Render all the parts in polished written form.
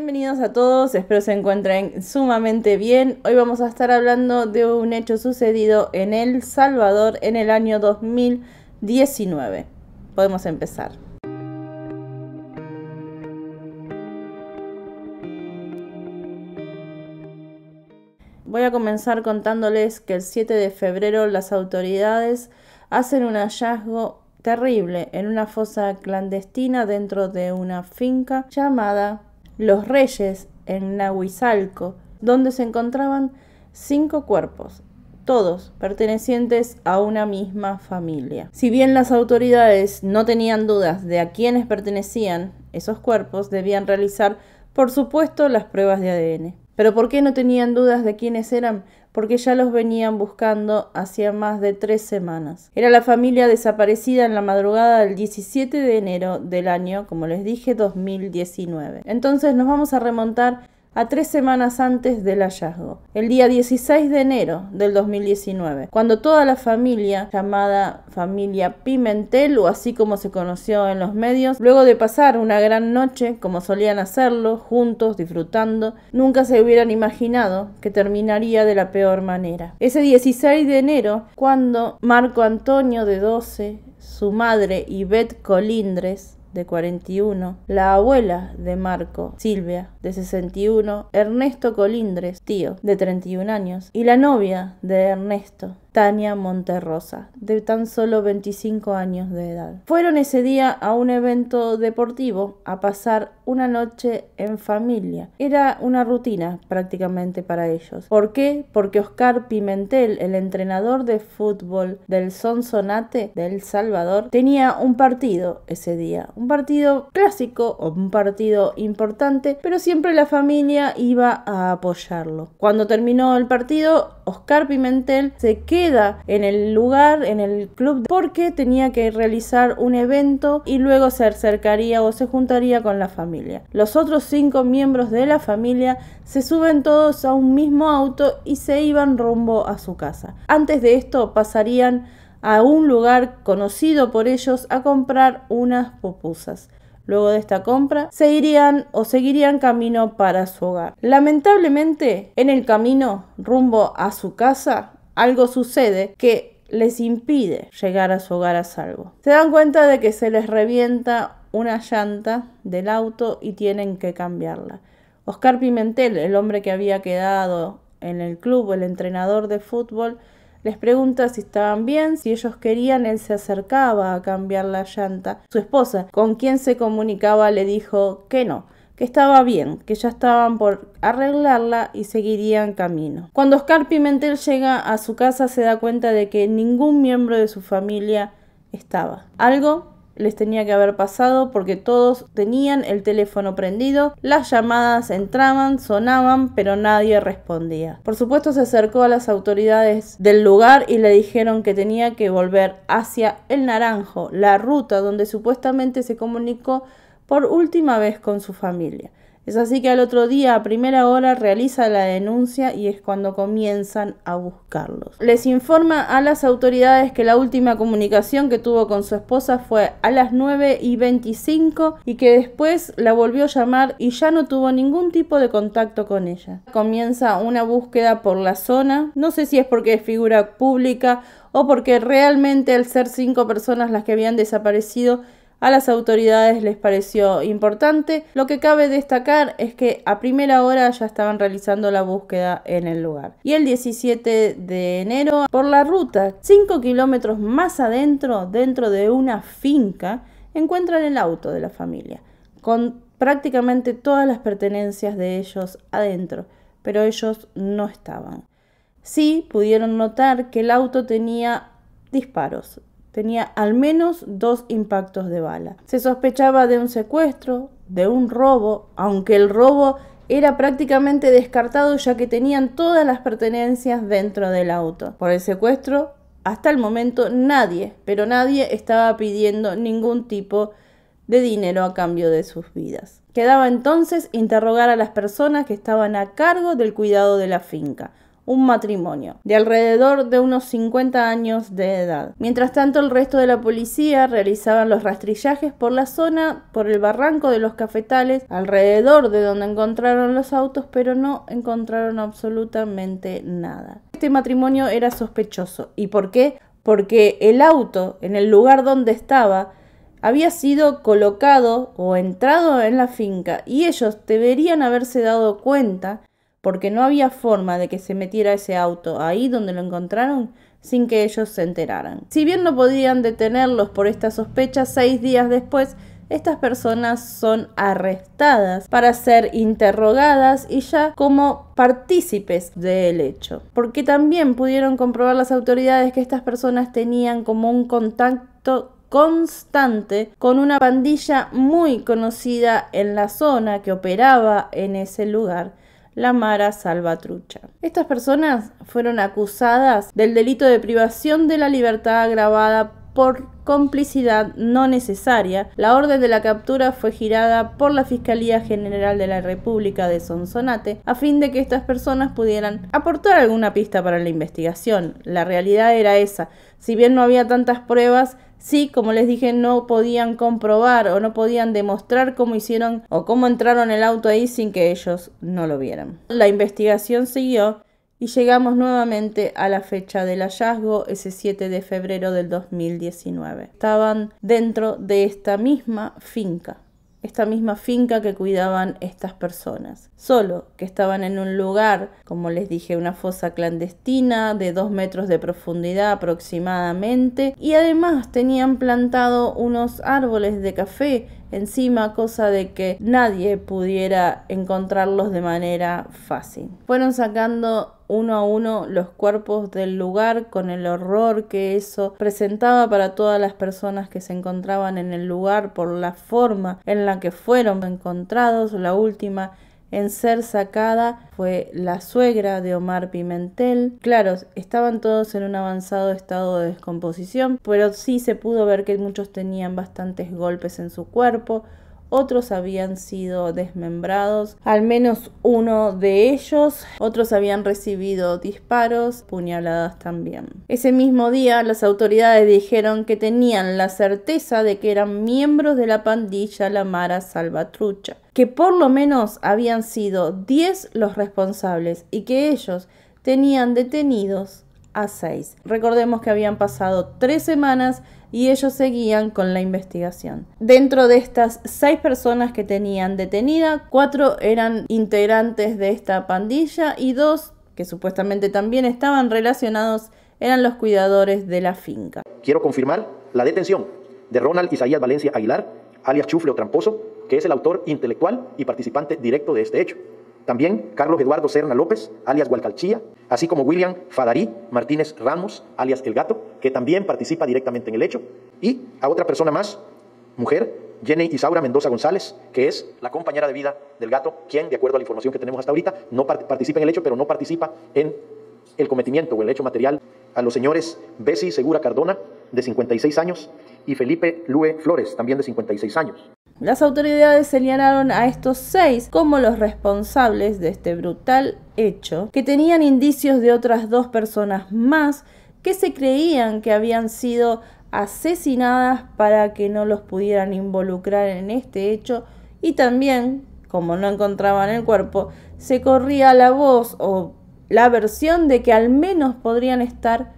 Bienvenidos a todos, espero se encuentren sumamente bien. Hoy vamos a estar hablando de un hecho sucedido en El Salvador en el año 2019. Podemos empezar. Voy a comenzar contándoles que el 7 de febrero las autoridades hacen un hallazgo terrible en una fosa clandestina dentro de una finca llamada Los Reyes en Nahuizalco, donde se encontraban 5 cuerpos, todos pertenecientes a una misma familia. Si bien las autoridades no tenían dudas de a quiénes pertenecían esos cuerpos, debían realizar, por supuesto, las pruebas de ADN. ¿Pero por qué no tenían dudas de quiénes eran? Porque ya los venían buscando hacía más de 3 semanas. Era la familia desaparecida en la madrugada del 17 de enero del año, como les dije, 2019. Entonces nos vamos a remontar a 3 semanas antes del hallazgo, el día 16 de enero del 2019, cuando toda la familia, llamada familia Pimentel, o así como se conoció en los medios, luego de pasar una gran noche, como solían hacerlo, juntos, disfrutando, nunca se hubieran imaginado que terminaría de la peor manera. Ese 16 de enero, cuando Marco Antonio, de 12, su madre Ivette Colindres, de 41, la abuela de Marco, Silvia, de 61, Ernesto Colindres, tío, de 31 años, y la novia de Ernesto, Tania Monterrosa, de tan solo 25 años de edad. Fueron ese día a un evento deportivo a pasar una noche en familia. Era una rutina prácticamente para ellos. ¿Por qué? Porque Oscar Pimentel, el entrenador de fútbol del Sonsonate de El Salvador, tenía un partido ese día. Un partido clásico o un partido importante, pero siempre la familia iba a apoyarlo. Cuando terminó el partido, Oscar Pimentel se queda en el lugar, en el club, porque tenía que realizar un evento y luego se acercaría o se juntaría con la familia. Los otros 5 miembros de la familia se suben todos a un mismo auto y se iban rumbo a su casa. Antes de esto pasarían a un lugar conocido por ellos a comprar unas pupusas. Luego de esta compra, se irían o seguirían camino para su hogar. Lamentablemente, en el camino rumbo a su casa, algo sucede que les impide llegar a su hogar a salvo. Se dan cuenta de que se les revienta una llanta del auto y tienen que cambiarla. Oscar Pimentel, el hombre que había quedado en el club, el entrenador de fútbol, les pregunta si estaban bien, si ellos querían, él se acercaba a cambiar la llanta. Su esposa, con quien se comunicaba, le dijo que no, que estaba bien, que ya estaban por arreglarla y seguirían camino. Cuando Oscar Pimentel llega a su casa se da cuenta de que ningún miembro de su familia estaba. Algo les tenía que haber pasado porque todos tenían el teléfono prendido, las llamadas entraban, sonaban, pero nadie respondía. Por supuesto se acercó a las autoridades del lugar y le dijeron que tenía que volver hacia El Naranjo, la ruta donde supuestamente se comunicó por última vez con su familia. Es así que al otro día, a primera hora, realiza la denuncia y es cuando comienzan a buscarlos. Les informa a las autoridades que la última comunicación que tuvo con su esposa fue a las 9:25 y que después la volvió a llamar y ya no tuvo ningún tipo de contacto con ella. Comienza una búsqueda por la zona, no sé si es porque es figura pública o porque realmente al ser 5 personas las que habían desaparecido, a las autoridades les pareció importante. Lo que cabe destacar es que a primera hora ya estaban realizando la búsqueda en el lugar. Y el 17 de enero, por la ruta, 5 kilómetros más adentro, dentro de una finca, encuentran el auto de la familia, con prácticamente todas las pertenencias de ellos adentro, pero ellos no estaban. Sí pudieron notar que el auto tenía disparos. Tenía al menos 2 impactos de bala. Se sospechaba de un secuestro, de un robo, aunque el robo era prácticamente descartado ya que tenían todas las pertenencias dentro del auto. Por el secuestro, hasta el momento nadie, pero nadie estaba pidiendo ningún tipo de dinero a cambio de sus vidas. Quedaba entonces interrogar a las personas que estaban a cargo del cuidado de la finca. un matrimonio de alrededor de unos 50 años de edad. Mientras tanto, el resto de la policía realizaban los rastrillajes por la zona, por el barranco de los cafetales, alrededor de donde encontraron los autos, pero no encontraron absolutamente nada. Este matrimonio era sospechoso. ¿Y por qué? Porque el auto, en el lugar donde estaba, había sido colocado o entrado en la finca y ellos deberían haberse dado cuenta, porque no había forma de que se metiera ese auto ahí donde lo encontraron sin que ellos se enteraran. Si bien no podían detenerlos por esta sospecha, 6 días después, estas personas son arrestadas para ser interrogadas y ya como partícipes del hecho. Porque también pudieron comprobar las autoridades que estas personas tenían como un contacto constante con una pandilla muy conocida en la zona que operaba en ese lugar, la Mara Salvatrucha. Estas personas fueron acusadas del delito de privación de la libertad agravada por complicidad no necesaria. La orden de la captura fue girada por la Fiscalía General de la República de Sonsonate a fin de que estas personas pudieran aportar alguna pista para la investigación. La realidad era esa. Si bien no había tantas pruebas, sí, como les dije, no podían comprobar o no podían demostrar cómo hicieron o cómo entraron el auto ahí sin que ellos no lo vieran. La investigación siguió y llegamos nuevamente a la fecha del hallazgo, ese 7 de febrero del 2019. Estaban dentro de esta misma finca que cuidaban estas personas. Solo que estaban en un lugar, como les dije, una fosa clandestina de 2 metros de profundidad aproximadamente, y además tenían plantado unos árboles de café encima, cosa de que nadie pudiera encontrarlos de manera fácil. Fueron sacando uno a uno los cuerpos del lugar con el horror que eso presentaba para todas las personas que se encontraban en el lugar por la forma en la que fueron encontrados. La última en ser sacada fue la suegra de Omar Pimentel. Claro, estaban todos en un avanzado estado de descomposición, pero sí se pudo ver que muchos tenían bastantes golpes en su cuerpo. Otros habían sido desmembrados, al menos uno de ellos. Otros habían recibido disparos, puñaladas también. Ese mismo día, las autoridades dijeron que tenían la certeza de que eran miembros de la pandilla La Mara Salvatrucha, que por lo menos habían sido 10 los responsables y que ellos tenían detenidos a 6. Recordemos que habían pasado 3 semanas y ellos seguían con la investigación. Dentro de estas 6 personas que tenían detenida, 4 eran integrantes de esta pandilla y 2, que supuestamente también estaban relacionados, eran los cuidadores de la finca. Quiero confirmar la detención de Ronald Isaías Valencia Aguilar, alias Chufle o Tramposo, que es el autor intelectual y participante directo de este hecho. También Carlos Eduardo Serna López, alias Gualcalchía, así como William Fadarí Martínez Ramos, alias El Gato, que también participa directamente en el hecho. Y a otra persona más, mujer, Jenny Isaura Mendoza González, que es la compañera de vida del Gato, quien, de acuerdo a la información que tenemos hasta ahorita, no participa en el hecho, pero no participa en el cometimiento o el hecho material. A los señores Bessie Segura Cardona, de 56 años, y Felipe Lue Flores, también de 56 años. Las autoridades señalaron a estos 6 como los responsables de este brutal hecho, que tenían indicios de otras 2 personas más que se creían que habían sido asesinadas para que no los pudieran involucrar en este hecho, y también, como no encontraban el cuerpo, se corría la voz o la versión de que al menos podrían estar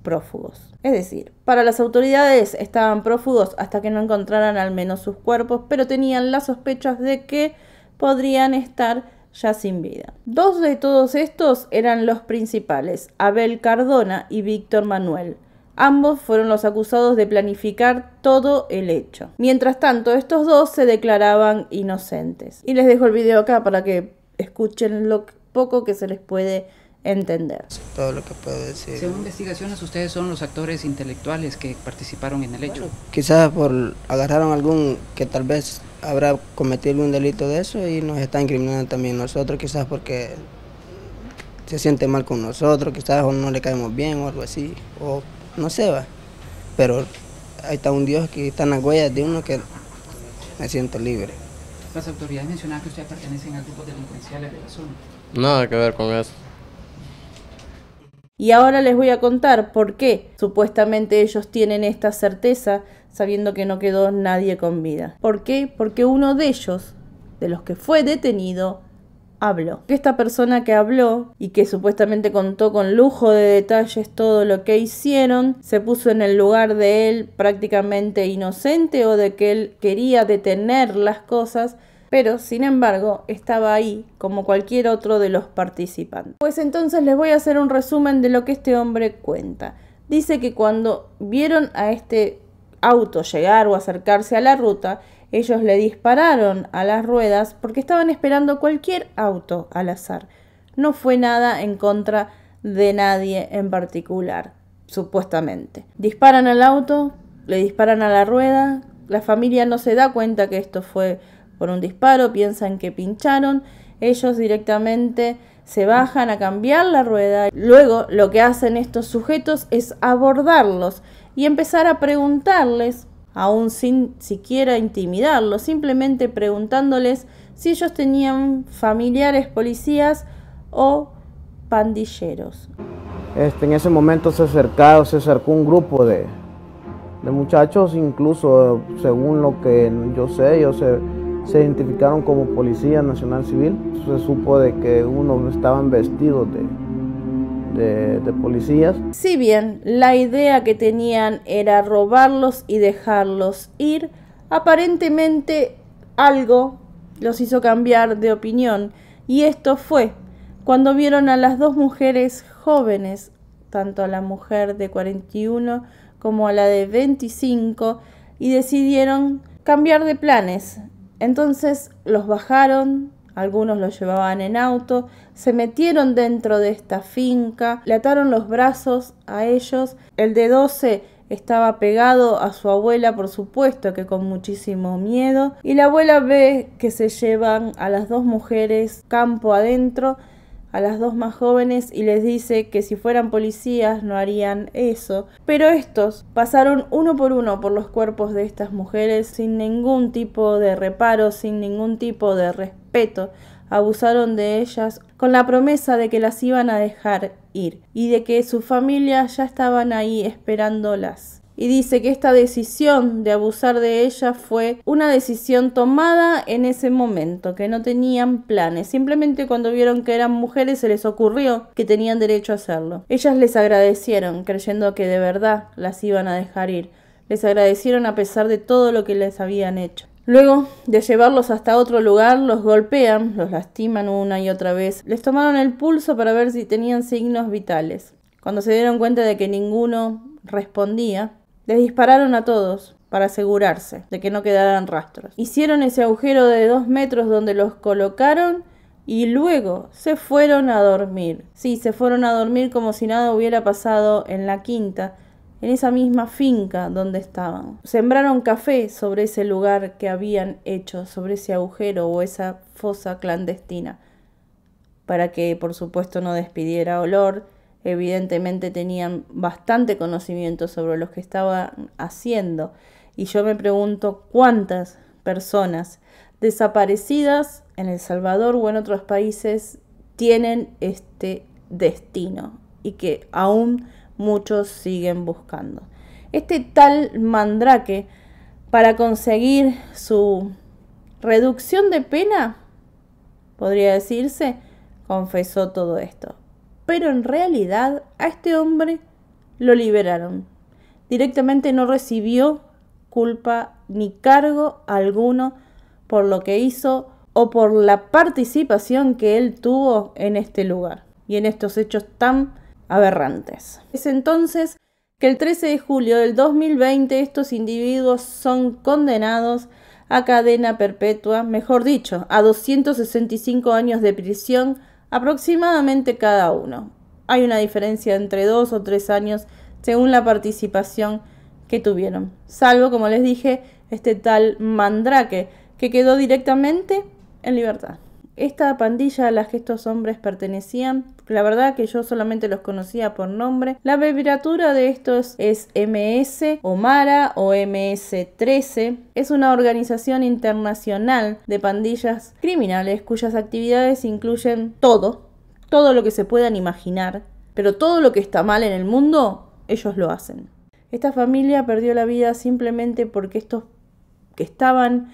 prófugos. Es decir, para las autoridades estaban prófugos hasta que no encontraran al menos sus cuerpos, pero tenían las sospechas de que podrían estar ya sin vida. 2 de todos estos eran los principales, Abel Cardona y Víctor Manuel. Ambos fueron los acusados de planificar todo el hecho. Mientras tanto, estos 2 se declaraban inocentes. Y les dejo el video acá para que escuchen lo poco que se les puede entender. Todo lo que puedo decir. Según investigaciones, ustedes son los actores intelectuales que participaron en el hecho. Bueno, quizás agarraron algún que tal vez habrá cometido algún delito de eso y nos está incriminando también nosotros, quizás porque se siente mal con nosotros, quizás o no le caemos bien o algo así, o no sé, va. Pero ahí está un Dios que está en las huellas de uno que me siento libre. Las autoridades mencionaban que ustedes pertenecen a grupos delincuenciales de la zona. Nada que ver con eso. Y ahora les voy a contar por qué supuestamente ellos tienen esta certeza sabiendo que no quedó nadie con vida. ¿Por qué? Porque uno de ellos, de los que fue detenido, habló. Esta persona que habló y que supuestamente contó con lujo de detalles todo lo que hicieron, se puso en el lugar de él prácticamente inocente o de que él quería detener las cosas, pero sin embargo estaba ahí como cualquier otro de los participantes. Pues entonces les voy a hacer un resumen de lo que este hombre cuenta. Dice que cuando vieron a este auto llegar o acercarse a la ruta, ellos le dispararon a las ruedas porque estaban esperando cualquier auto al azar. No fue nada en contra de nadie en particular, supuestamente. Disparan al auto, le disparan a la rueda, la familia no se da cuenta que esto fue por un disparo, piensan que pincharon, ellos directamente se bajan a cambiar la rueda. Luego lo que hacen estos sujetos es abordarlos y empezar a preguntarles, aún sin siquiera intimidarlos, simplemente preguntándoles si ellos tenían familiares policías o pandilleros. En ese momento se acercó un grupo de muchachos, incluso según lo que yo sé, ellos se identificaron como Policía Nacional Civil. Se supo de que unos estaban vestidos de policías. Si bien la idea que tenían era robarlos y dejarlos ir, aparentemente algo los hizo cambiar de opinión, y esto fue cuando vieron a las dos mujeres jóvenes, tanto a la mujer de 41 como a la de 25, y decidieron cambiar de planes. Entonces los bajaron, algunos los llevaban en auto, se metieron dentro de esta finca, le ataron los brazos a ellos. El de 12 estaba pegado a su abuela, por supuesto que con muchísimo miedo, y la abuela ve que se llevan a las dos mujeres campo adentro, a las dos más jóvenes, y les dice que si fueran policías no harían eso. Pero estos pasaron uno por uno por los cuerpos de estas mujeres sin ningún tipo de reparo, sin ningún tipo de respeto. Abusaron de ellas con la promesa de que las iban a dejar ir y de que su familia ya estaban ahí esperándolas. Y dice que esta decisión de abusar de ella fue una decisión tomada en ese momento, que no tenían planes. Simplemente cuando vieron que eran mujeres se les ocurrió que tenían derecho a hacerlo. Ellas les agradecieron, creyendo que de verdad las iban a dejar ir. Les agradecieron a pesar de todo lo que les habían hecho. Luego de llevarlos hasta otro lugar, los golpean, los lastiman una y otra vez. Les tomaron el pulso para ver si tenían signos vitales. Cuando se dieron cuenta de que ninguno respondía, les dispararon a todos para asegurarse de que no quedaran rastros. Hicieron ese agujero de 2 metros donde los colocaron y luego se fueron a dormir. Sí, se fueron a dormir como si nada hubiera pasado en la quinta, en esa misma finca donde estaban. Sembraron café sobre ese lugar que habían hecho, sobre ese agujero o esa fosa clandestina, para que por supuesto no despidiera olor. Evidentemente tenían bastante conocimiento sobre lo que estaban haciendo, y yo me pregunto cuántas personas desaparecidas en El Salvador o en otros países tienen este destino y que aún muchos siguen buscando. Este tal Mandrake, para conseguir su reducción de pena, podría decirse, confesó todo esto. Pero en realidad a este hombre lo liberaron. Directamente no recibió culpa ni cargo alguno por lo que hizo o por la participación que él tuvo en este lugar y en estos hechos tan aberrantes. Es entonces que el 13 de julio del 2020 estos individuos son condenados a cadena perpetua, mejor dicho, a 265 años de prisión aproximadamente cada uno. Hay una diferencia entre 2 o 3 años según la participación que tuvieron. Salvo, como les dije, este tal Mandrake, que quedó directamente en libertad. Esta pandilla a la que estos hombres pertenecían, la verdad que yo solamente los conocía por nombre. La abreviatura de estos es MS o MARA o MS-13. Es una organización internacional de pandillas criminales cuyas actividades incluyen todo lo que se puedan imaginar, Pero todo lo que está mal en el mundo, ellos lo hacen. Esta familia perdió la vida simplemente porque estos que estaban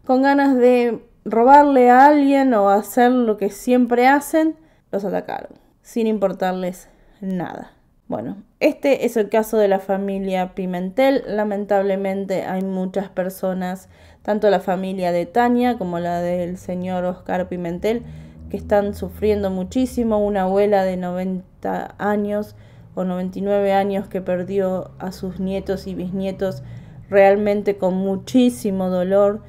con ganas de robarle a alguien o hacer lo que siempre hacen, los atacaron, sin importarles nada. Bueno, este es el caso de la familia Pimentel. Lamentablemente hay muchas personas, tanto la familia de Tania como la del señor Oscar Pimentel, que están sufriendo muchísimo. Una abuela de 90 años o 99 años que perdió a sus nietos y bisnietos realmente con muchísimo dolor.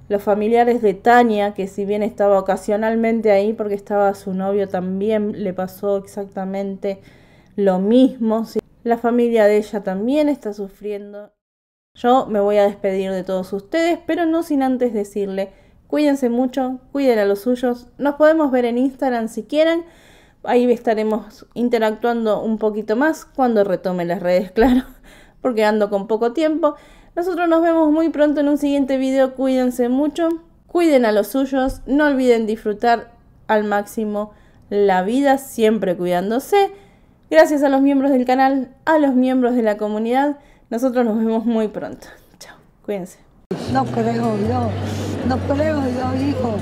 Los familiares de Tania, que si bien estaba ocasionalmente ahí porque estaba su novio, también le pasó exactamente lo mismo. La familia de ella también está sufriendo. Yo me voy a despedir de todos ustedes, pero no sin antes decirle, cuídense mucho, cuiden a los suyos. Nos podemos ver en Instagram si quieren. Ahí estaremos interactuando un poquito más cuando retome las redes, claro, porque ando con poco tiempo. Nosotros nos vemos muy pronto en un siguiente video. Cuídense mucho, cuiden a los suyos, no olviden disfrutar al máximo la vida, siempre cuidándose. Gracias a los miembros del canal, a los miembros de la comunidad. Nosotros nos vemos muy pronto. Chao, cuídense. No creo yo, hijo.